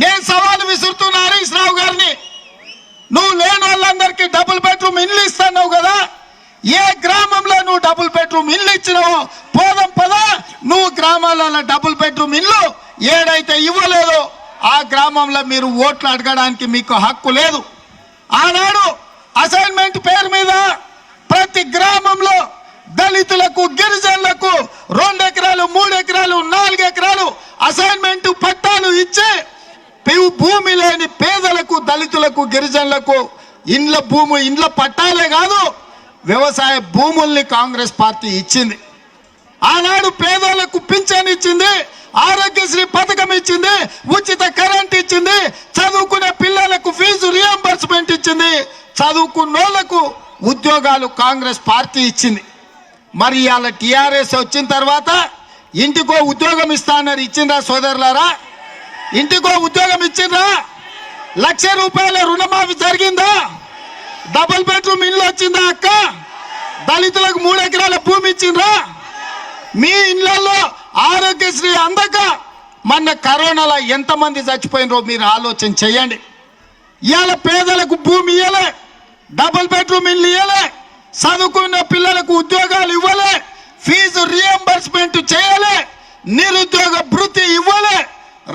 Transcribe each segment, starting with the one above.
నేను సవాలు విసురుతున్నా హరీష్ రావు గారిని, నువ్వు లేని వాళ్ళందరికీ డబుల్ బెడ్రూమ్ ఇల్లు ఇస్తున్నావు కదా, ఏ గ్రామంలో నువ్వు డబుల్ బెడ్రూమ్ ఇల్లు ఇచ్చినావో పోదాం పదా. నువ్వు గ్రామాలలో డబుల్ బెడ్రూమ్ ఇల్లు ఏడైతే ఇవ్వలేదో ఆ గ్రామంలో మీరు ఓట్లు అడగడానికి మీకు హక్కు లేదు. ఆనాడు అసైన్మెంట్ పేరు మీద ప్రతి గ్రామంలో దళితులకు గిరిజనులకు 2 ఎకరాలు 3 ఎకరాలు 4 ఎకరాలు అసైన్మెంట్ పట్టాలు ఇచ్చి భూమి లేని పేదలకు దళితులకు గిరిజనులకు ఇండ్ల పట్టాలే కాదు వ్యవసాయ భూముల్ని కాంగ్రెస్ పార్టీ ఇచ్చింది. ఆనాడు పేదలకు పింఛన్ ఇచ్చింది, ఆరోగ్యశ్రీ పథకం ఇచ్చింది, ఉచిత కరెంట్ ఇచ్చింది, చదువుకునే పిల్లలకు ఫీజు రియంబర్స్మెంట్ ఇచ్చింది, చదువుకున్నోళ్లకు ఉద్యోగాలు కాంగ్రెస్ పార్టీ ఇచ్చింది. మరి ఇవాళ టిఆర్ఎస్ వచ్చిన తర్వాత ఇంటికో ఉద్యోగం ఇస్తానని ఇచ్చిందా సోదరులారా? ఇంటికో ఉద్యోగం ఇచ్చిందా? 1,00,000 రూపాయల రుణమాఫీ జరిగిందా? డబుల్ బెడ్రూమ్ ఇల్లు వచ్చిందా అక్క? దళితులకు 3 ఎకరాల భూమి ఇచ్చిండ్రా? మీ ఇళ్లలో ఆరోగ్యశ్రీ అందక మొన్న కరోనాలో ఎంతమంది చచ్చిపోయినరో మీరు ఆలోచన చేయండి. ఇవాళ పేదలకు భూమి ఇవ్వలే, డబుల్ బెడ్రూమ్ ఇల్లు ఇవ్వలే, చదువుకున్న పిల్లలకు ఉద్యోగాలు ఇవ్వలే, ఫీజు రియంబర్స్మెంట్ చేయలే, నిరుద్యోగ భృతి ఇవ్వలే,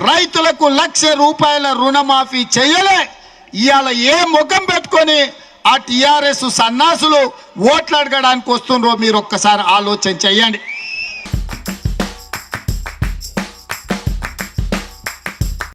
రైతులకు 1,00,000 రూపాయల రుణమాఫీ చేయలే. ఇవాళ ఏ ముఖం పెట్టుకొని ఆ టిఆర్ఎస్ సన్నాసులు ఓట్లు అడగడానికి వస్తుండ్రో మీరు ఒక్కసారి ఆలోచన చేయండి.